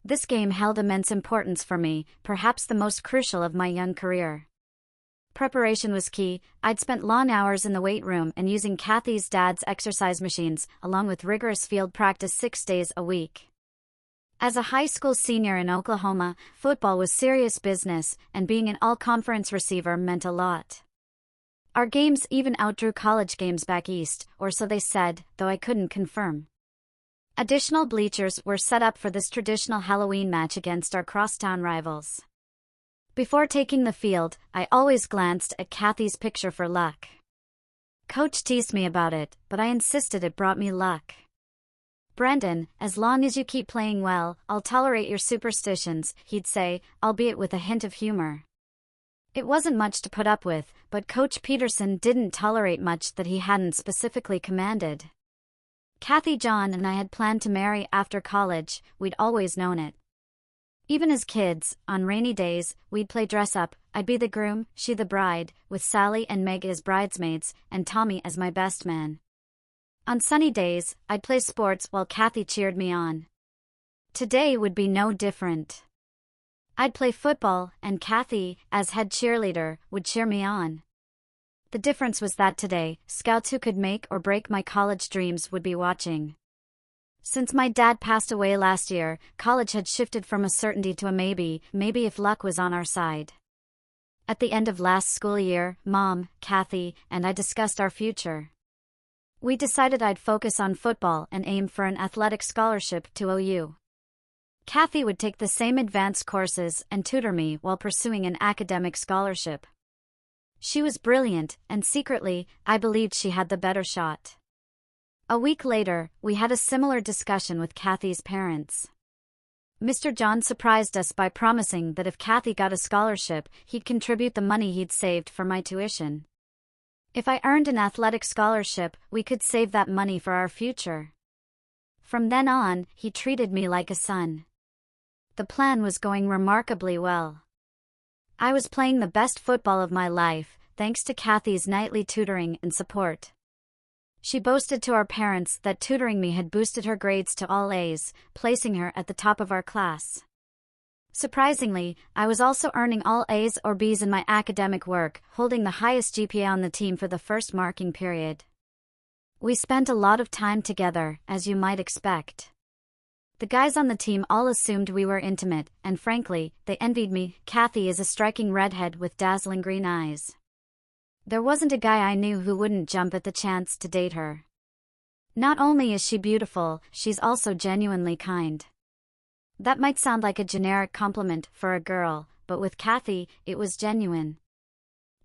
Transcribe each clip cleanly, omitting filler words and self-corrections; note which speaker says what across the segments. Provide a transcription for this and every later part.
Speaker 1: This game held immense importance for me, perhaps the most crucial of my young career. Preparation was key. I'd spent long hours in the weight room and using Cathy's dad's exercise machines, along with rigorous field practice 6 days a week. As a high school senior in Oklahoma, football was serious business, and being an all-conference receiver meant a lot. Our games even outdrew college games back east, or so they said, though I couldn't confirm. Additional bleachers were set up for this traditional Halloween match against our crosstown rivals. Before taking the field, I always glanced at Cathy's picture for luck. Coach teased me about it, but I insisted it brought me luck. "Brendan, as long as you keep playing well, I'll tolerate your superstitions," he'd say, albeit with a hint of humor. It wasn't much to put up with, but Coach Peterson didn't tolerate much that he hadn't specifically commanded. Cathy, John, and I had planned to marry after college. We'd always known it. Even as kids, on rainy days, we'd play dress-up. I'd be the groom, she the bride, with Sally and Meg as bridesmaids, and Tommy as my best man. On sunny days, I'd play sports while Cathy cheered me on. Today would be no different. I'd play football, and Cathy, as head cheerleader, would cheer me on. The difference was that today, scouts who could make or break my college dreams would be watching. Since my dad passed away last year, college had shifted from a certainty to a maybe if luck was on our side. At the end of last school year, Mom, Cathy, and I discussed our future. We decided I'd focus on football and aim for an athletic scholarship to OU. Cathy would take the same advanced courses and tutor me while pursuing an academic scholarship. She was brilliant, and secretly, I believed she had the better shot. A week later, we had a similar discussion with Cathy's parents. Mr. John surprised us by promising that if Cathy got a scholarship, he'd contribute the money he'd saved for my tuition. If I earned an athletic scholarship, we could save that money for our future. From then on, he treated me like a son. The plan was going remarkably well. I was playing the best football of my life, thanks to Cathy's nightly tutoring and support. She boasted to our parents that tutoring me had boosted her grades to all A's, placing her at the top of our class. Surprisingly, I was also earning all A's or B's in my academic work, holding the highest GPA on the team for the first marking period. We spent a lot of time together, as you might expect. The guys on the team all assumed we were intimate, and frankly, they envied me. Cathy is a striking redhead with dazzling green eyes. There wasn't a guy I knew who wouldn't jump at the chance to date her. Not only is she beautiful, she's also genuinely kind. That might sound like a generic compliment for a girl, but with Cathy, it was genuine.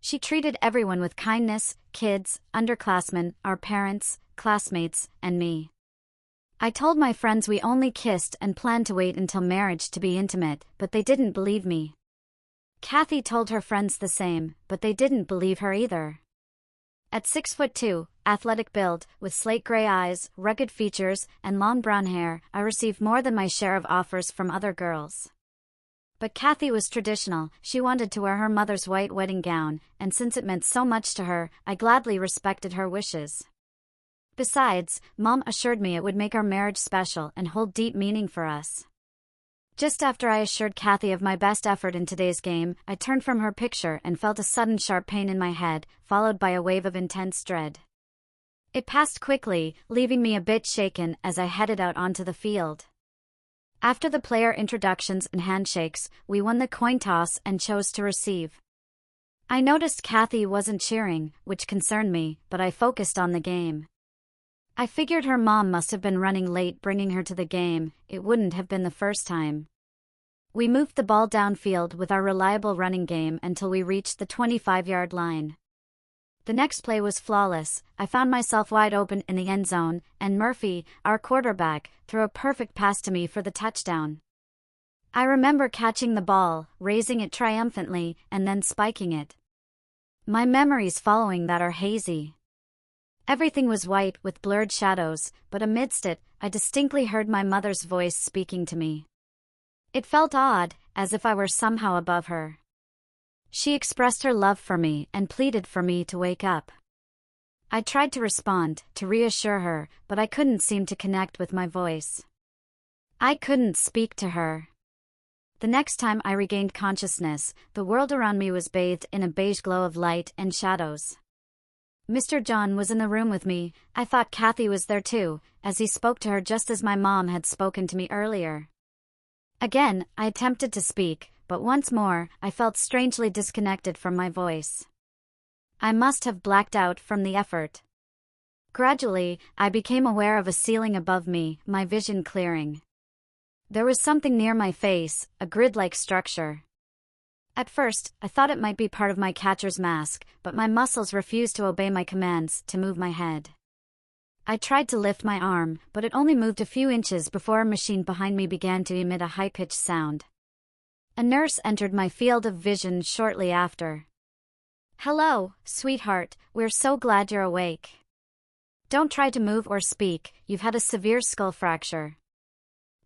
Speaker 1: She treated everyone with kindness: kids, underclassmen, our parents, classmates, and me. I told my friends we only kissed and planned to wait until marriage to be intimate, but they didn't believe me. Cathy told her friends the same, but they didn't believe her either. At 6'2", athletic build, with slate gray eyes, rugged features, and long brown hair, I received more than my share of offers from other girls. But Cathy was traditional. She wanted to wear her mother's white wedding gown, and since it meant so much to her, I gladly respected her wishes. Besides, Mom assured me it would make our marriage special and hold deep meaning for us. Just after I assured Cathy of my best effort in today's game, I turned from her picture and felt a sudden sharp pain in my head, followed by a wave of intense dread. It passed quickly, leaving me a bit shaken as I headed out onto the field. After the player introductions and handshakes, we won the coin toss and chose to receive. I noticed Cathy wasn't cheering, which concerned me, but I focused on the game. I figured her mom must have been running late bringing her to the game. It wouldn't have been the first time. We moved the ball downfield with our reliable running game until we reached the 25-yard line. The next play was flawless. I found myself wide open in the end zone, and Murphy, our quarterback, threw a perfect pass to me for the touchdown. I remember catching the ball, raising it triumphantly, and then spiking it. My memories following that are hazy. Everything was white with blurred shadows, but amidst it, I distinctly heard my mother's voice speaking to me. It felt odd, as if I were somehow above her. She expressed her love for me and pleaded for me to wake up. I tried to respond, to reassure her, but I couldn't seem to connect with my voice. I couldn't speak to her. The next time I regained consciousness, the world around me was bathed in a beige glow of light and shadows. Mr. John was in the room with me. I thought Cathy was there too, as he spoke to her just as my mom had spoken to me earlier. Again, I attempted to speak, but once more, I felt strangely disconnected from my voice. I must have blacked out from the effort. Gradually, I became aware of a ceiling above me, my vision clearing. There was something near my face, a grid-like structure. At first, I thought it might be part of my catcher's mask, but my muscles refused to obey my commands to move my head. I tried to lift my arm, but it only moved a few inches before a machine behind me began to emit a high-pitched sound. A nurse entered my field of vision shortly after. "Hello, sweetheart, we're so glad you're awake. Don't try to move or speak, you've had a severe skull fracture.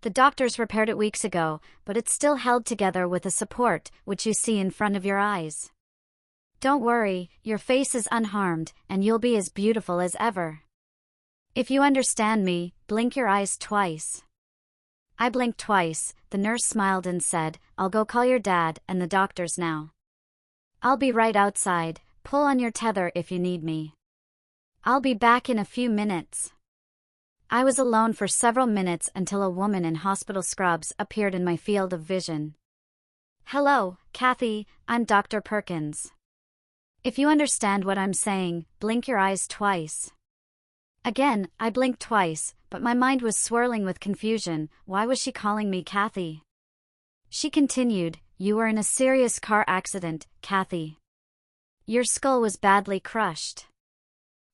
Speaker 1: The doctors repaired it weeks ago, but it's still held together with a support, which you see in front of your eyes. Don't worry, your face is unharmed, and you'll be as beautiful as ever. If you understand me, blink your eyes twice." I blinked twice. The nurse smiled and said, "I'll go call your dad and the doctors now. I'll be right outside, pull on your tether if you need me. I'll be back in a few minutes." I was alone for several minutes until a woman in hospital scrubs appeared in my field of vision. "Hello, Cathy, I'm Dr. Perkins. If you understand what I'm saying, blink your eyes twice." Again, I blinked twice, but my mind was swirling with confusion. Why was she calling me Cathy? She continued, "You were in a serious car accident, Cathy. Your skull was badly crushed.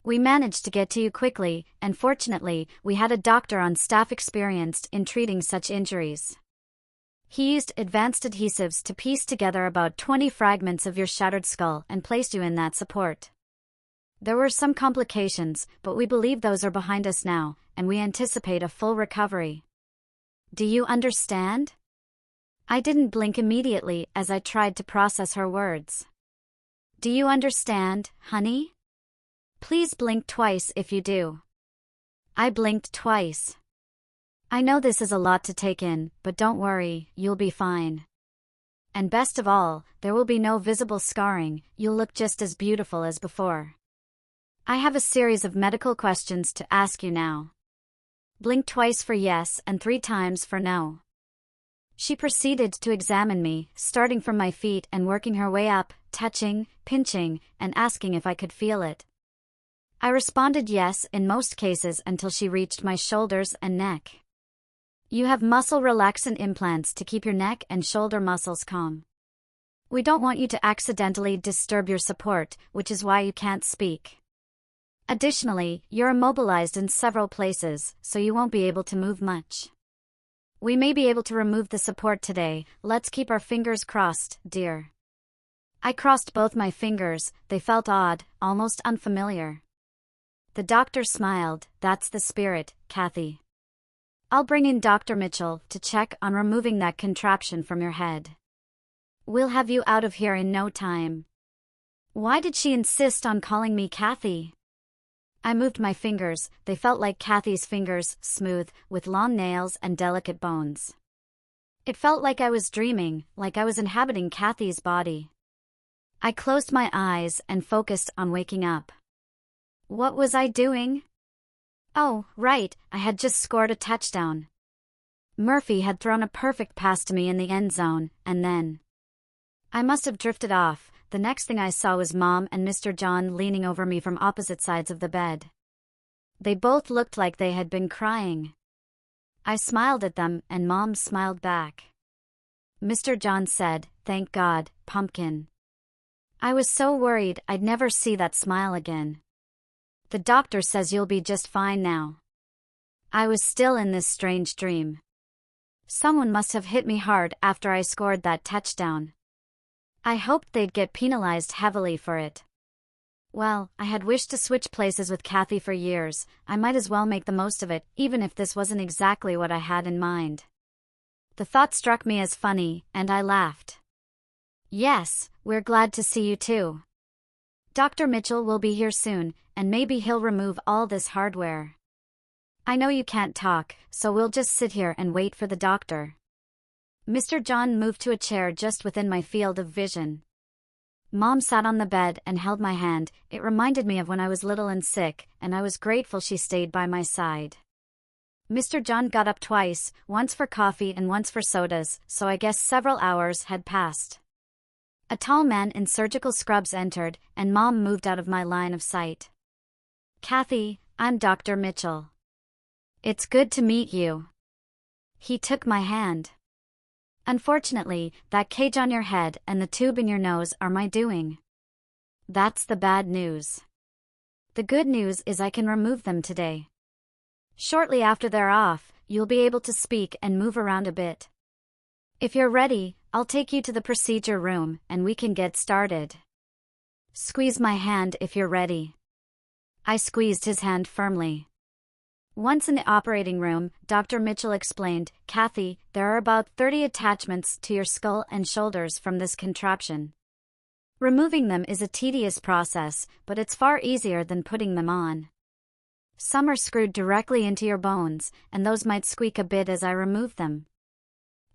Speaker 1: We managed to get to you quickly, and fortunately, we had a doctor on staff experienced in treating such injuries. He used advanced adhesives to piece together about 20 fragments of your shattered skull and placed you in that support. There were some complications, but we believe those are behind us now, and we anticipate a full recovery. Do you understand?" I didn't blink immediately as I tried to process her words. "Do you understand, honey? Please blink twice if you do." I blinked twice. "I know this is a lot to take in, but don't worry, you'll be fine. And best of all, there will be no visible scarring, you'll look just as beautiful as before. I have a series of medical questions to ask you now. Blink twice for yes and 3 times for no." She proceeded to examine me, starting from my feet and working her way up, touching, pinching, and asking if I could feel it. I responded yes in most cases until she reached my shoulders and neck. "You have muscle relaxant implants to keep your neck and shoulder muscles calm. We don't want you to accidentally disturb your support, which is why you can't speak. Additionally, you're immobilized in several places, so you won't be able to move much. We may be able to remove the support today, let's keep our fingers crossed, dear." I crossed both my fingers, they felt odd, almost unfamiliar. The doctor smiled, "That's the spirit, Cathy. I'll bring in Dr. Mitchell to check on removing that contraption from your head. We'll have you out of here in no time." Why did she insist on calling me Cathy? I moved my fingers, they felt like Cathy's fingers, smooth, with long nails and delicate bones. It felt like I was dreaming, like I was inhabiting Cathy's body. I closed my eyes and focused on waking up. What was I doing? Oh, right, I had just scored a touchdown. Murphy had thrown a perfect pass to me in the end zone, and then I must have drifted off. The next thing I saw was Mom and Mr. John leaning over me from opposite sides of the bed. They both looked like they had been crying. I smiled at them, and Mom smiled back. Mr. John said, "Thank God, pumpkin." I was so worried I'd never see that smile again. "The doctor says you'll be just fine now." I was still in this strange dream. Someone must have hit me hard after I scored that touchdown. I hoped they'd get penalized heavily for it. Well, I had wished to switch places with Cathy for years. I might as well make the most of it, even if this wasn't exactly what I had in mind. The thought struck me as funny, and I laughed. "Yes, we're glad to see you too. Dr. Mitchell will be here soon, and maybe he'll remove all this hardware." I know you can't talk, so we'll just sit here and wait for the doctor. Mr. John moved to a chair just within my field of vision. Mom sat on the bed and held my hand. It reminded me of when I was little and sick, and I was grateful she stayed by my side. Mr. John got up twice, once for coffee and once for sodas, so I guess several hours had passed. A tall man in surgical scrubs entered, and Mom moved out of my line of sight. Cathy, I'm Dr. Mitchell. It's good to meet you. He took my hand. Unfortunately, that cage on your head and the tube in your nose are my doing. That's the bad news. The good news is I can remove them today. Shortly after they're off, you'll be able to speak and move around a bit. If you're ready, I'll take you to the procedure room and we can get started. Squeeze my hand if you're ready. I squeezed his hand firmly. Once in the operating room, Dr. Mitchell explained, Cathy, there are about 30 attachments to your skull and shoulders from this contraption. Removing them is a tedious process, but it's far easier than putting them on. Some are screwed directly into your bones, and those might squeak a bit as I remove them.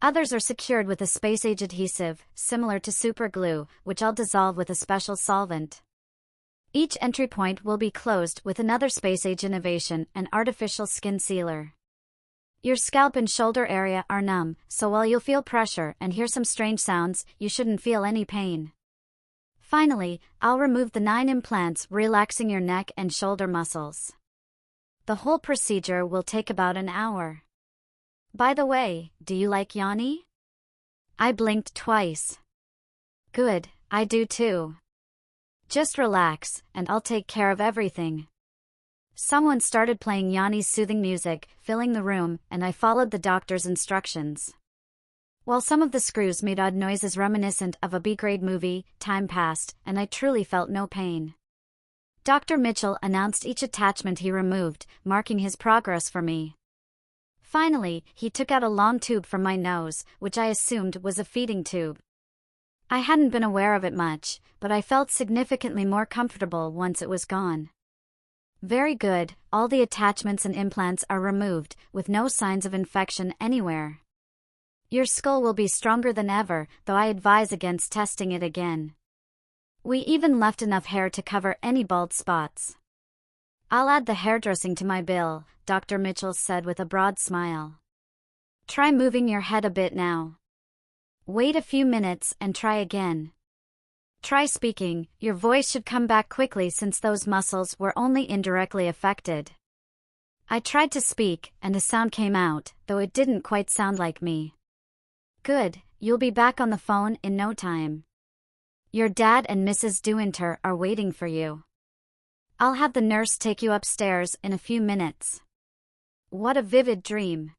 Speaker 1: Others are secured with a space-age adhesive, similar to super glue, which I'll dissolve with a special solvent. Each entry point will be closed with another space-age innovation, an artificial skin sealer. Your scalp and shoulder area are numb, so while you'll feel pressure and hear some strange sounds, you shouldn't feel any pain. Finally, I'll remove the 9 implants, relaxing your neck and shoulder muscles. The whole procedure will take about an hour. By the way, do you like Yanni? I blinked twice. Good, I do too. Just relax, and I'll take care of everything. Someone started playing Yanni's soothing music, filling the room, and I followed the doctor's instructions. While some of the screws made odd noises reminiscent of a B-grade movie, time passed, and I truly felt no pain. Dr. Mitchell announced each attachment he removed, marking his progress for me. Finally, he took out a long tube from my nose, which I assumed was a feeding tube. I hadn't been aware of it much, but I felt significantly more comfortable once it was gone. Very good, all the attachments and implants are removed, with no signs of infection anywhere. Your skull will be stronger than ever, though I advise against testing it again. We even left enough hair to cover any bald spots. I'll add the hairdressing to my bill, Dr. Mitchell said with a broad smile. Try moving your head a bit now. Wait a few minutes and try again. Try speaking, your voice should come back quickly since those muscles were only indirectly affected. I tried to speak, and a sound came out, though it didn't quite sound like me. Good, you'll be back on the phone in no time. Your dad and Mrs. Dewinter are waiting for you. I'll have the nurse take you upstairs in a few minutes. What a vivid dream.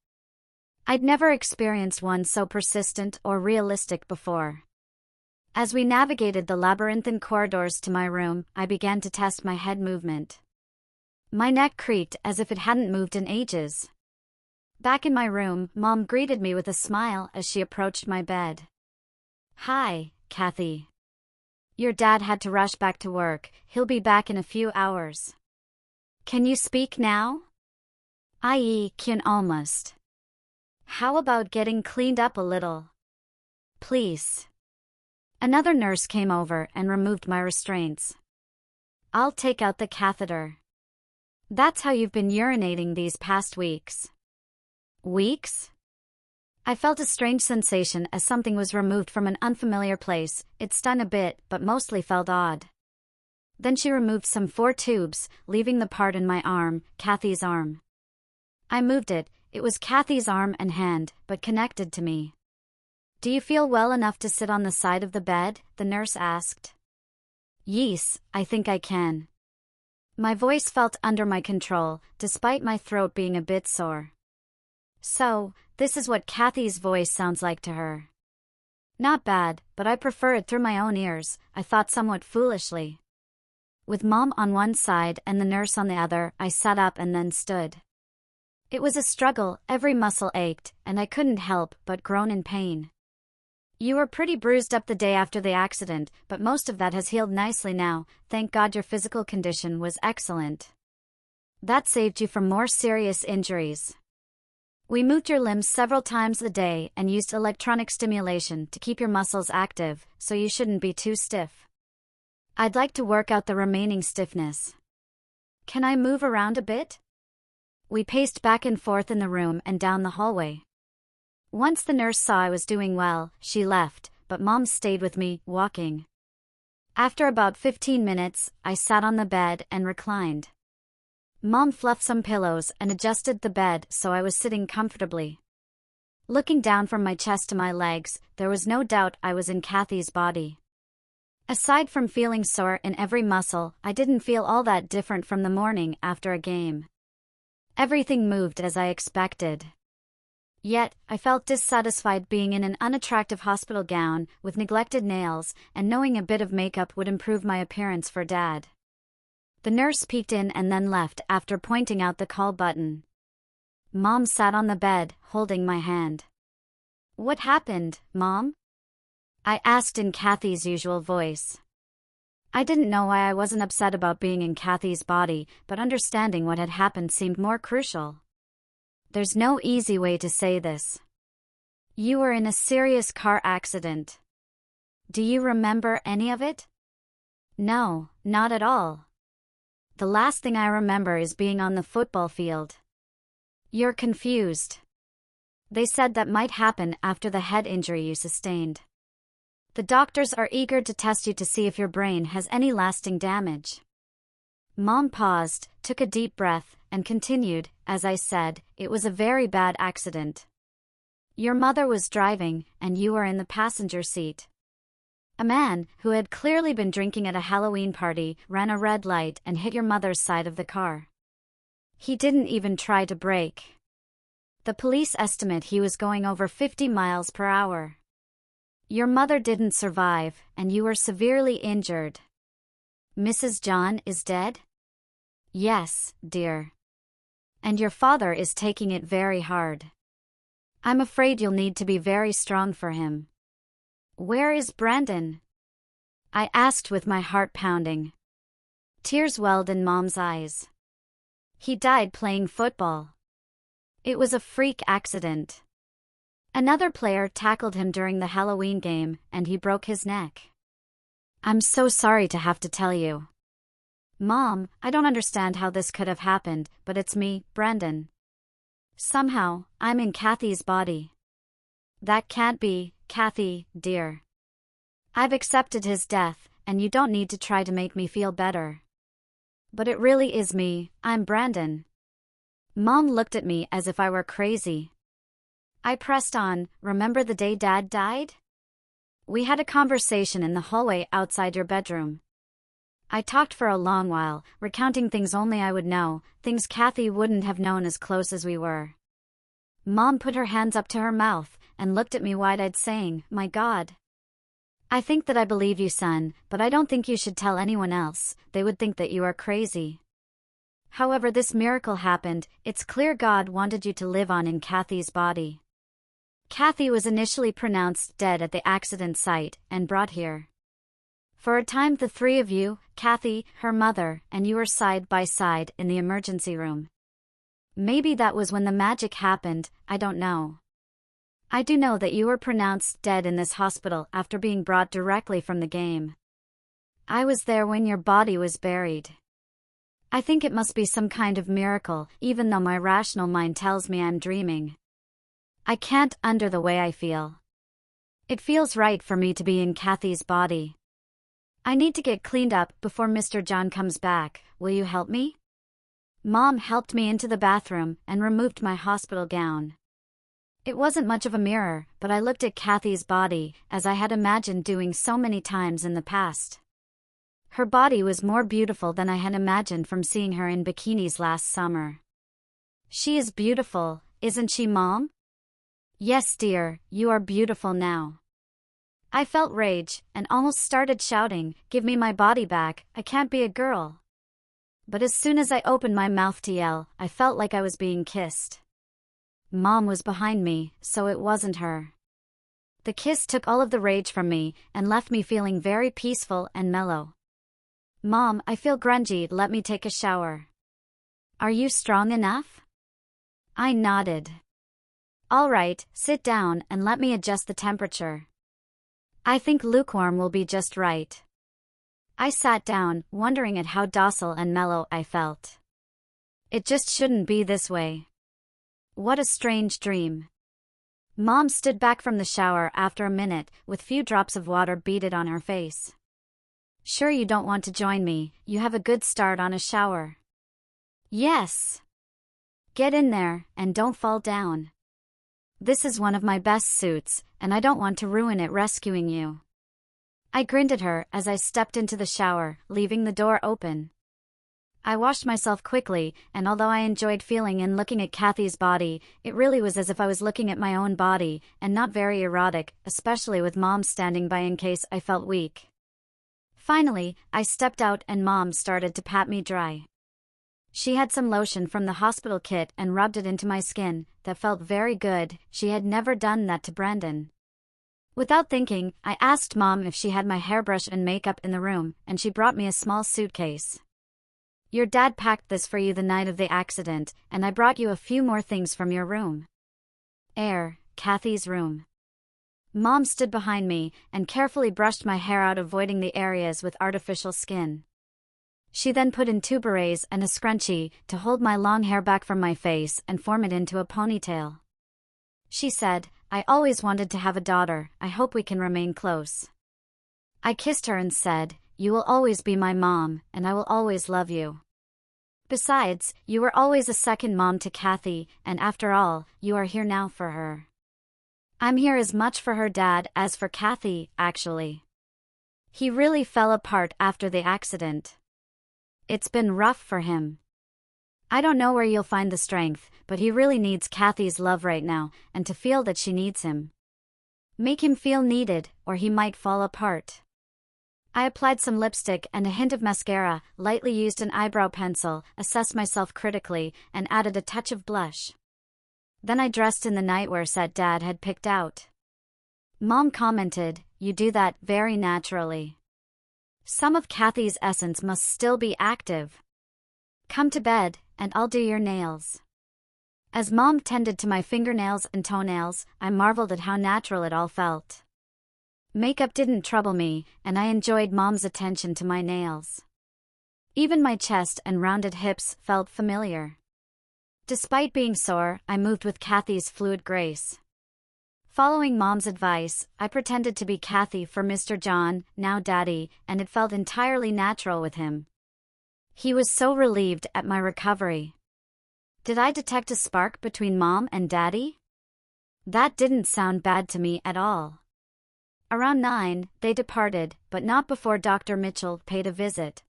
Speaker 1: I'd never experienced one so persistent or realistic before. As we navigated the labyrinthine corridors to my room, I began to test my head movement. My neck creaked as if it hadn't moved in ages. Back in my room, Mom greeted me with a smile as she approached my bed. Hi, Cathy. Your dad had to rush back to work. He'll be back in a few hours. Can you speak now? Can almost. How about getting cleaned up a little? Please. Another nurse came over and removed my restraints. I'll take out the catheter. That's how you've been urinating these past weeks. Weeks? I felt a strange sensation as something was removed from an unfamiliar place. It stung a bit, but mostly felt odd. Then she removed some 4 tubes, leaving the part in my arm, Cathy's arm. I moved it. It was Cathy's arm and hand, but connected to me. Do you feel well enough to sit on the side of the bed? The nurse asked. Yes, I think I can. My voice felt under my control, despite my throat being a bit sore. So, this is what Cathy's voice sounds like to her. Not bad, but I prefer it through my own ears, I thought somewhat foolishly. With Mom on one side and the nurse on the other, I sat up and then stood. It was a struggle, every muscle ached, and I couldn't help but groan in pain. You were pretty bruised up the day after the accident, but most of that has healed nicely now, thank God your physical condition was excellent. That saved you from more serious injuries. We moved your limbs several times a day and used electronic stimulation to keep your muscles active, so you shouldn't be too stiff. I'd like to work out the remaining stiffness. Can I move around a bit? We paced back and forth in the room and down the hallway. Once the nurse saw I was doing well, she left, but Mom stayed with me, walking. After about 15 minutes, I sat on the bed and reclined. Mom fluffed some pillows and adjusted the bed so I was sitting comfortably. Looking down from my chest to my legs, there was no doubt I was in Cathy's body. Aside from feeling sore in every muscle, I didn't feel all that different from the morning after a game. Everything moved as I expected. Yet, I felt dissatisfied being in an unattractive hospital gown with neglected nails and knowing a bit of makeup would improve my appearance for Dad. The nurse peeked in and then left after pointing out the call button. Mom sat on the bed, holding my hand. "What happened, Mom?" I asked in Cathy's usual voice. I didn't know why I wasn't upset about being in Cathy's body, but understanding what had happened seemed more crucial. There's no easy way to say this. You were in a serious car accident. Do you remember any of it? No, not at all. The last thing I remember is being on the football field. You're confused. They said that might happen after the head injury you sustained. The doctors are eager to test you to see if your brain has any lasting damage. Mom paused, took a deep breath, and continued, "As I said, it was a very bad accident. Your mother was driving, and you were in the passenger seat. A man, who had clearly been drinking at a Halloween party, ran a red light and hit your mother's side of the car. He didn't even try to brake. The police estimate he was going over 50 miles per hour. Your mother didn't survive, and you were severely injured. Mrs. John is dead? Yes, dear. And your father is taking it very hard. I'm afraid you'll need to be very strong for him. Where is Brandon?" I asked with my heart pounding. Tears welled in Mom's eyes. He died playing football. It was a freak accident. Another player tackled him during the Halloween game, and he broke his neck. I'm so sorry to have to tell you. Mom, I don't understand how this could have happened, but it's me, Brandon. Somehow, I'm in Cathy's body. That can't be, Cathy, dear. I've accepted his death, and you don't need to try to make me feel better. But it really is me, I'm Brandon. Mom looked at me as if I were crazy. I pressed on, remember the day Dad died? We had a conversation in the hallway outside your bedroom. I talked for a long while, recounting things only I would know, things Cathy wouldn't have known as close as we were. Mom put her hands up to her mouth and looked at me wide-eyed saying, "My God. I think that I believe you, son, but I don't think you should tell anyone else, they would think that you are crazy. However this miracle happened, it's clear God wanted you to live on in Cathy's body." Cathy was initially pronounced dead at the accident site and brought here. For a time the three of you, Cathy, her mother, and you were side by side in the emergency room. Maybe that was when the magic happened, I don't know. I do know that you were pronounced dead in this hospital after being brought directly from the game. I was there when your body was buried. I think it must be some kind of miracle, even though my rational mind tells me I'm dreaming. I can't undo the way I feel. It feels right for me to be in Cathy's body. I need to get cleaned up before Mr. John comes back, will you help me? Mom helped me into the bathroom and removed my hospital gown. It wasn't much of a mirror, but I looked at Cathy's body, as I had imagined doing so many times in the past. Her body was more beautiful than I had imagined from seeing her in bikinis last summer. She is beautiful, isn't she, Mom? Yes, dear, you are beautiful now. I felt rage, and almost started shouting, "Give me my body back, I can't be a girl." But as soon as I opened my mouth to yell, I felt like I was being kissed. Mom was behind me, so it wasn't her. The kiss took all of the rage from me, and left me feeling very peaceful and mellow. Mom, I feel grungy, let me take a shower. Are you strong enough? I nodded. All right, sit down and let me adjust the temperature. I think lukewarm will be just right. I sat down, wondering at how docile and mellow I felt. It just shouldn't be this way. What a strange dream. Mom stood back from the shower after a minute, with few drops of water beaded on her face. Sure you don't want to join me, you have a good start on a shower. Yes. Get in there, and don't fall down. This is one of my best suits, and I don't want to ruin it rescuing you. I grinned at her as I stepped into the shower, leaving the door open. I washed myself quickly, and although I enjoyed feeling and looking at Cathy's body, it really was as if I was looking at my own body, and not very erotic, especially with Mom standing by in case I felt weak. Finally, I stepped out and Mom started to pat me dry. She had some lotion from the hospital kit and rubbed it into my skin. That felt very good. She had never done that to Brandon. Without thinking, I asked Mom if she had my hairbrush and makeup in the room, and she brought me a small suitcase. Your dad packed this for you the night of the accident, and I brought you a few more things from your room. Cathy's room. Mom stood behind me and carefully brushed my hair out, avoiding the areas with artificial skin. She then put in 2 berets and a scrunchie to hold my long hair back from my face and form it into a ponytail. She said, I always wanted to have a daughter, I hope we can remain close. I kissed her and said, you will always be my mom, and I will always love you. Besides, you were always a second mom to Cathy, and after all, you are here now for her. I'm here as much for her dad as for Cathy, actually. He really fell apart after the accident. It's been rough for him. I don't know where you'll find the strength, but he really needs Cathy's love right now, and to feel that she needs him. Make him feel needed, or he might fall apart. I applied some lipstick and a hint of mascara, lightly used an eyebrow pencil, assessed myself critically, and added a touch of blush. Then I dressed in the nightwear set Dad had picked out. Mom commented, you do that very naturally. Some of Cathy's essence must still be active. Come to bed, and I'll do your nails. As Mom tended to my fingernails and toenails, I marveled at how natural it all felt. Makeup didn't trouble me, and I enjoyed Mom's attention to my nails. Even my chest and rounded hips felt familiar. Despite being sore, I moved with Cathy's fluid grace. Following Mom's advice, I pretended to be Cathy for Mr. John, now Daddy, and it felt entirely natural with him. He was so relieved at my recovery. Did I detect a spark between Mom and Daddy? That didn't sound bad to me at all. Around 9, they departed, but not before Dr. Mitchell paid a visit.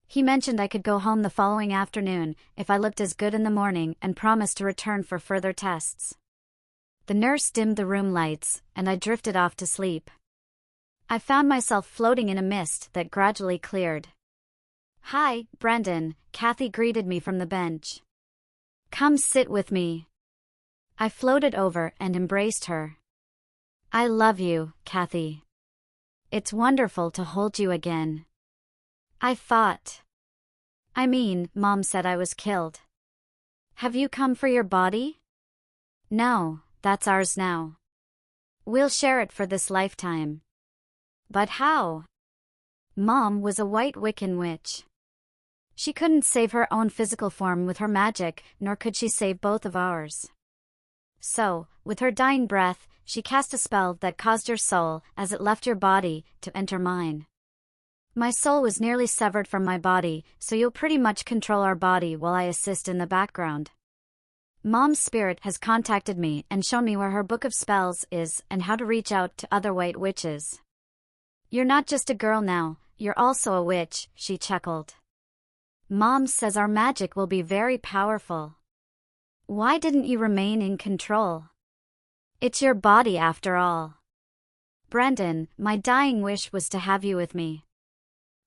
Speaker 1: He mentioned I could go home the following afternoon if I looked as good in the morning and promised to return for further tests. The nurse dimmed the room lights, and I drifted off to sleep. I found myself floating in a mist that gradually cleared. Hi, Brandon, Cathy greeted me from the bench. Come sit with me. I floated over and embraced her. I love you, Cathy. It's wonderful to hold you again. I thought. Mom said I was killed. Have you come for your body? No, that's ours now. We'll share it for this lifetime. But how? Mom was a white Wiccan witch. She couldn't save her own physical form with her magic, nor could she save both of ours. So, with her dying breath, she cast a spell that caused your soul, as it left your body, to enter mine. My soul was nearly severed from my body, so you'll pretty much control our body while I assist in the background. Mom's spirit has contacted me and shown me where her book of spells is and how to reach out to other white witches. You're not just a girl now, you're also a witch, she chuckled. Mom says our magic will be very powerful. Why didn't you remain in control? It's your body after all. Brandon, my dying wish was to have you with me.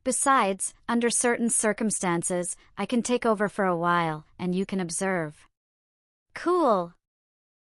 Speaker 1: Besides, under certain circumstances, I can take over for a while, and you can observe. Cool.